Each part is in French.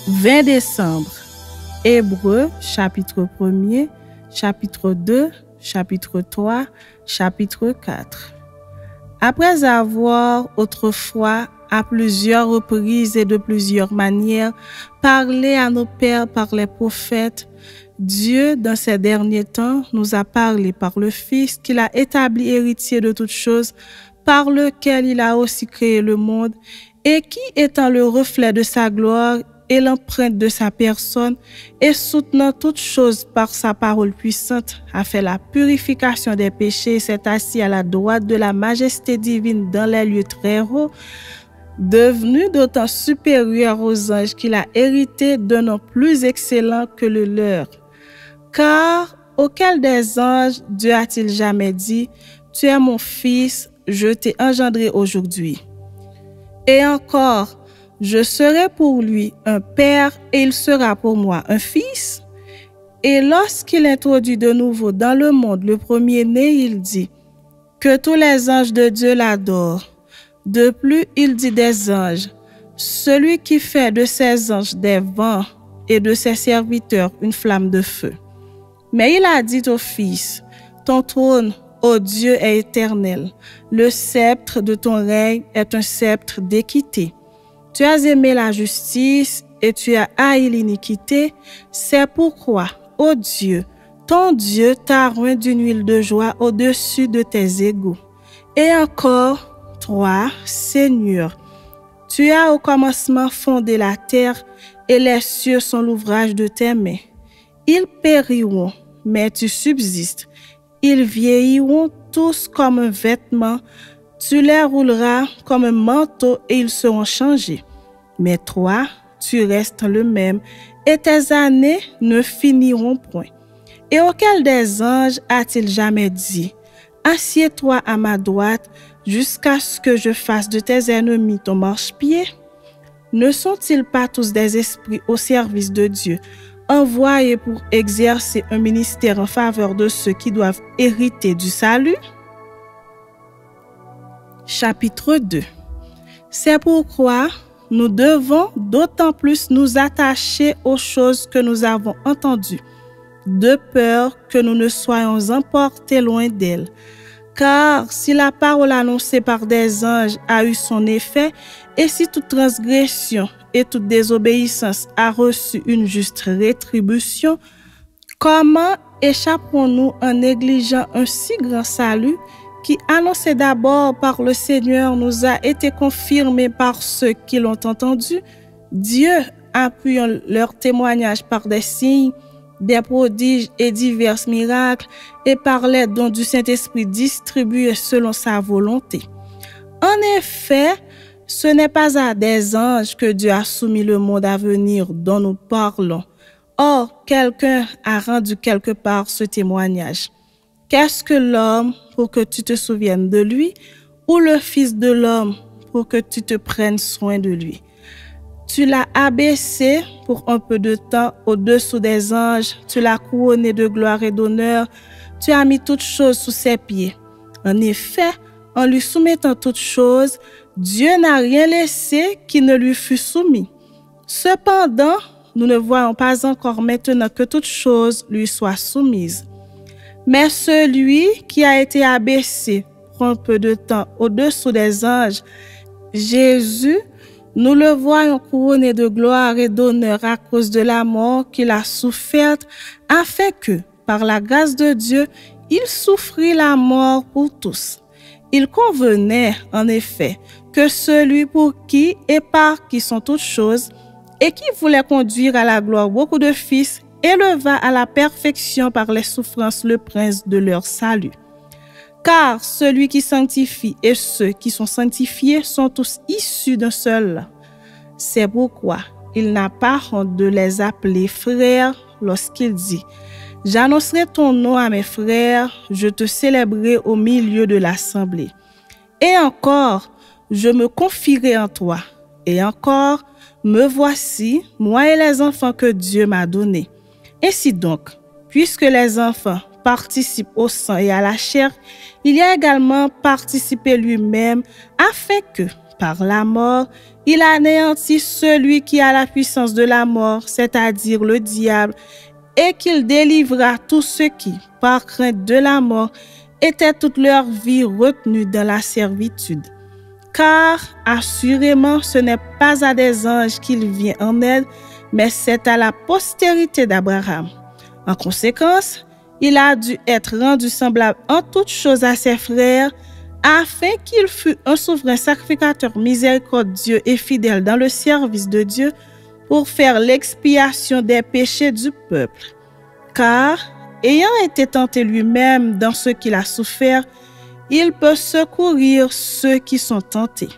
20 décembre. Hébreux, chapitre 1er, chapitre 2, chapitre 3, chapitre 4. Après avoir autrefois, à plusieurs reprises et de plusieurs manières, parlé à nos pères par les prophètes, Dieu, dans ces derniers temps, nous a parlé par le Fils qu'il a établi héritier de toutes choses, par lequel il a aussi créé le monde, et qui, étant le reflet de sa gloire et l'empreinte de sa personne, et soutenant toutes choses par sa parole puissante, a fait la purification des péchés et s'est assis à la droite de la majesté divine dans les lieux très hauts, devenu d'autant supérieur aux anges qu'il a hérité d'un nom plus excellent que le leur. Car auquel des anges Dieu a-t-il jamais dit, « Tu es mon fils, je t'ai engendré aujourd'hui. » Et encore, « Je serai pour lui un père et il sera pour moi un fils. » Et lorsqu'il introduit de nouveau dans le monde le premier-né, il dit, « Que tous les anges de Dieu l'adorent. » De plus, il dit des anges, « Celui qui fait de ses anges des vents et de ses serviteurs une flamme de feu. » Mais il a dit au Fils, « Ton trône, ô Dieu, est éternel. Le sceptre de ton règne est un sceptre d'équité. Tu as aimé la justice et tu as haï l'iniquité. C'est pourquoi, ô Dieu, ton Dieu t'a oint d'une huile de joie au-dessus de tes égaux. Et encore, toi, Seigneur, tu as au commencement fondé la terre et les cieux sont l'ouvrage de tes mains. Ils périront, mais tu subsistes. Ils vieilliront tous comme un vêtement. Tu les rouleras comme un manteau et ils seront changés. Mais toi, tu restes le même et tes années ne finiront point. Et auquel des anges a-t-il jamais dit, « Assieds-toi à ma droite jusqu'à ce que je fasse de tes ennemis ton marchepied » ? Ne sont-ils pas tous des esprits au service de Dieu, envoyés pour exercer un ministère en faveur de ceux qui doivent hériter du salut? Chapitre 2. C'est pourquoi nous devons d'autant plus nous attacher aux choses que nous avons entendues, de peur que nous ne soyons emportés loin d'elles. Car si la parole annoncée par des anges a eu son effet, et si toute transgression et toute désobéissance a reçu une juste rétribution, comment échapperons-nous en négligeant un si grand salut qui, annoncé d'abord par le Seigneur, nous a été confirmé par ceux qui l'ont entendu, Dieu appuyant leur témoignage par des signes, des prodiges et divers miracles, et par les dons du Saint-Esprit distribués selon sa volonté. En effet, ce n'est pas à des anges que Dieu a soumis le monde à venir dont nous parlons. Or, quelqu'un a rendu quelque part ce témoignage. Qu'est-ce que l'homme pour que tu te souviennes de lui, ou le Fils de l'homme pour que tu te prennes soin de lui? Tu l'as abaissé pour un peu de temps au-dessous des anges, tu l'as couronné de gloire et d'honneur, tu as mis toutes choses sous ses pieds. En effet, en lui soumettant toutes choses, Dieu n'a rien laissé qui ne lui fût soumis. Cependant, nous ne voyons pas encore maintenant que toutes choses lui soient soumises. Mais celui qui a été abaissé pour un peu de temps au-dessous des anges, Jésus, nous le voyons couronné de gloire et d'honneur à cause de la mort qu'il a soufferte, afin que, par la grâce de Dieu, il souffrit la mort pour tous. Il convenait, en effet, que celui pour qui et par qui sont toutes choses, et qui voulait conduire à la gloire beaucoup de fils, éleva à la perfection par les souffrances le prince de leur salut. Car celui qui sanctifie et ceux qui sont sanctifiés sont tous issus d'un seul. C'est pourquoi il n'a pas honte de les appeler frères lorsqu'il dit « J'annoncerai ton nom à mes frères, je te célébrerai au milieu de l'assemblée. Et encore, je me confierai en toi. Et encore, me voici, moi et les enfants que Dieu m'a donnés. Ainsi donc, puisque les enfants participent au sang et à la chair, il y a également participé lui-même, afin que, Par la mort, il anéantit celui qui a la puissance de la mort, c'est-à-dire le diable, et qu'il délivra tous ceux qui, par crainte de la mort, étaient toute leur vie retenus dans la servitude. Car, assurément, ce n'est pas à des anges qu'il vient en aide, mais c'est à la postérité d'Abraham. En conséquence, il a dû être rendu semblable en toutes choses à ses frères, afin qu'il fût un souverain sacrificateur miséricordieux et fidèle dans le service de Dieu pour faire l'expiation des péchés du peuple. Car, ayant été tenté lui-même dans ce qu'il a souffert, il peut secourir ceux qui sont tentés.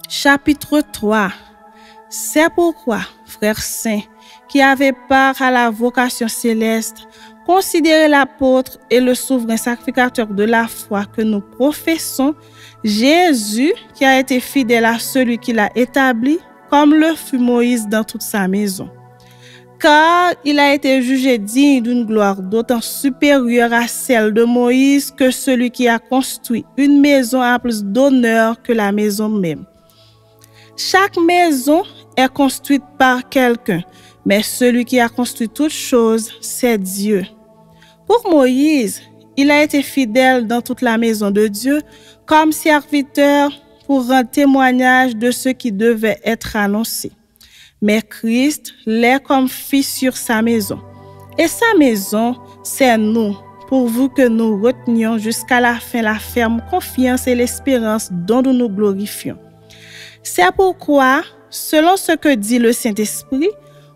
Chapitre 3. C'est pourquoi, frères saints, qui avaient part à la vocation céleste, considérez l'apôtre et le souverain sacrificateur de la foi que nous professons, Jésus, qui a été fidèle à celui qui l'a établi, comme le fut Moïse dans toute sa maison. Car il a été jugé digne d'une gloire d'autant supérieure à celle de Moïse que celui qui a construit une maison a plus d'honneur que la maison même. Chaque maison est construite par quelqu'un, mais celui qui a construit toutes choses, c'est Dieu. Pour Moïse, il a été fidèle dans toute la maison de Dieu comme serviteur pour rendre témoignage de ce qui devait être annoncé. Mais Christ l'est comme fils sur sa maison. Et sa maison, c'est nous, pourvu que nous retenions jusqu'à la fin la ferme confiance et l'espérance dont nous nous glorifions. C'est pourquoi, selon ce que dit le Saint-Esprit,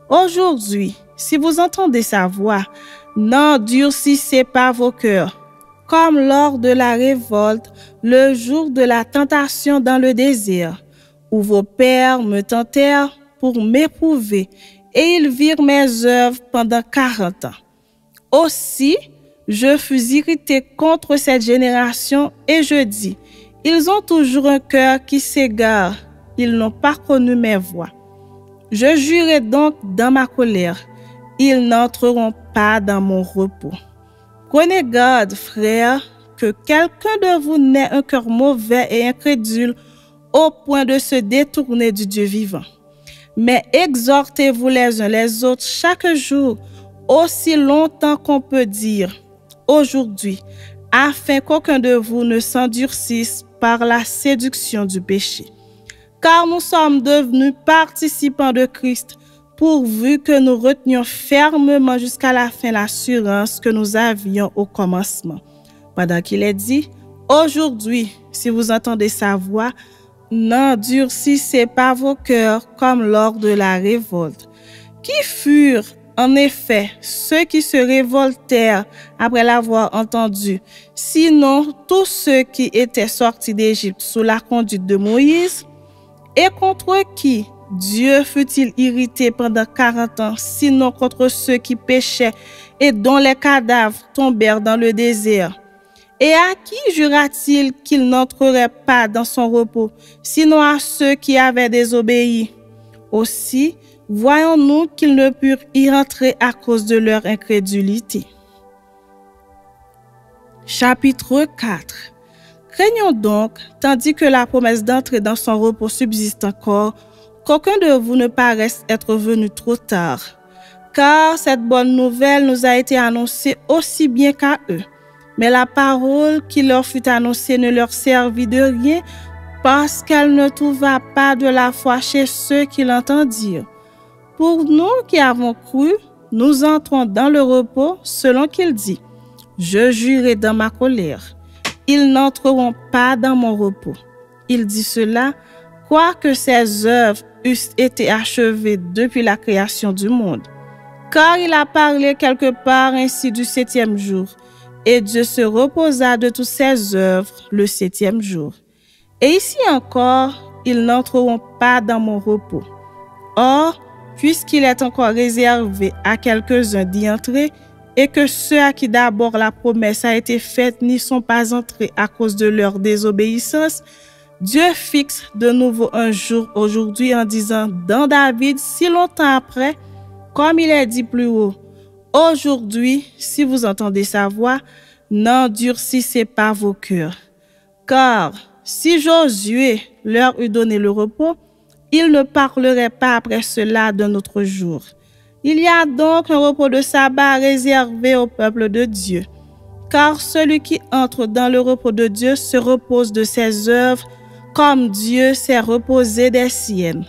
aujourd'hui, si vous entendez sa voix, n'endurcissez pas vos cœurs, comme lors de la révolte, le jour de la tentation dans le désert, où vos pères me tentèrent pour m'éprouver, et ils virent mes œuvres pendant 40 ans. Aussi, je fus irrité contre cette génération, et je dis, ils ont toujours un cœur qui s'égare, ils n'ont pas connu mes voies. Je jurai donc dans ma colère, ils n'entreront pas dans mon repos. Prenez garde, frères, que quelqu'un de vous n'ait un cœur mauvais et incrédule au point de se détourner du Dieu vivant. Mais exhortez-vous les uns les autres chaque jour, aussi longtemps qu'on peut dire aujourd'hui, afin qu'aucun de vous ne s'endurcisse par la séduction du péché. Car nous sommes devenus participants de Christ, pourvu que nous retenions fermement jusqu'à la fin l'assurance que nous avions au commencement. Pendant qu'il est dit, aujourd'hui, si vous entendez sa voix, n'endurcissez pas vos cœurs comme lors de la révolte. Qui furent, en effet, ceux qui se révoltèrent après l'avoir entendu, sinon tous ceux qui étaient sortis d'Égypte sous la conduite de Moïse, et contre qui Dieu fut-il irrité pendant 40 ans, sinon contre ceux qui péchaient et dont les cadavres tombèrent dans le désert? Et à qui jura-t-il qu'il n'entrerait pas dans son repos, sinon à ceux qui avaient désobéi? Aussi, voyons-nous qu'ils ne purent y rentrer à cause de leur incrédulité. Chapitre 4. Craignons donc, tandis que la promesse d'entrer dans son repos subsiste encore, qu'aucun de vous ne paraisse être venu trop tard. Car cette bonne nouvelle nous a été annoncée aussi bien qu'à eux. Mais la parole qui leur fut annoncée ne leur servit de rien parce qu'elle ne trouva pas de la foi chez ceux qui l'entendirent. Pour nous qui avons cru, nous entrons dans le repos selon qu'il dit, « Je jurai dans ma colère, ils n'entreront pas dans mon repos. » Il dit cela, quoique ses œuvres eussent été achevées depuis la création du monde. Car il a parlé quelque part ainsi du 7e jour, et Dieu se reposa de toutes ses œuvres le 7e jour. Et ici encore, ils n'entreront pas dans mon repos. Or, puisqu'il est encore réservé à quelques-uns d'y entrer, et que ceux à qui d'abord la promesse a été faite n'y sont pas entrés à cause de leur désobéissance, Dieu fixe de nouveau un jour aujourd'hui en disant dans David si longtemps après, comme il est dit plus haut, aujourd'hui, si vous entendez sa voix, n'endurcissez pas vos cœurs. Car si Josué leur eût donné le repos, ils ne parleraient pas après cela d'un autre jour. Il y a donc un repos de sabbat réservé au peuple de Dieu, car celui qui entre dans le repos de Dieu se repose de ses œuvres, comme Dieu s'est reposé des siennes.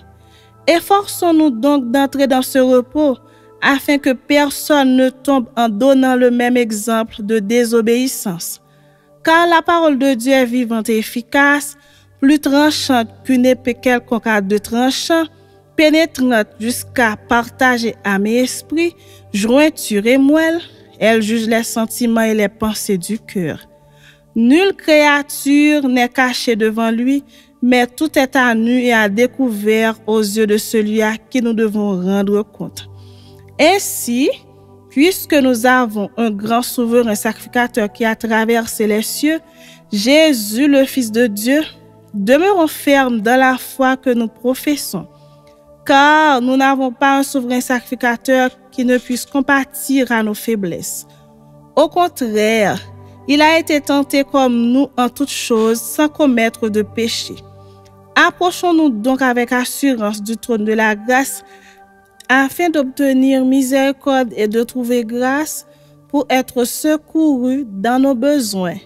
Efforçons-nous donc d'entrer dans ce repos, afin que personne ne tombe en donnant le même exemple de désobéissance. Car la parole de Dieu est vivante et efficace, plus tranchante qu'une épée quelconque à deux tranchants, pénétrante jusqu'à partager âme et esprit, jointure et moelle, elle juge les sentiments et les pensées du cœur. Nulle créature n'est cachée devant lui, mais tout est à nu et à découvert aux yeux de celui à qui nous devons rendre compte. Ainsi, puisque nous avons un grand souverain sacrificateur qui a traversé les cieux, Jésus, le Fils de Dieu, demeurons fermes dans la foi que nous professons, car nous n'avons pas un souverain sacrificateur qui ne puisse compatir à nos faiblesses. Au contraire, il a été tenté comme nous en toutes choses, sans commettre de péché. Approchons-nous donc avec assurance du trône de la grâce, afin d'obtenir miséricorde et de trouver grâce pour être secourus dans nos besoins.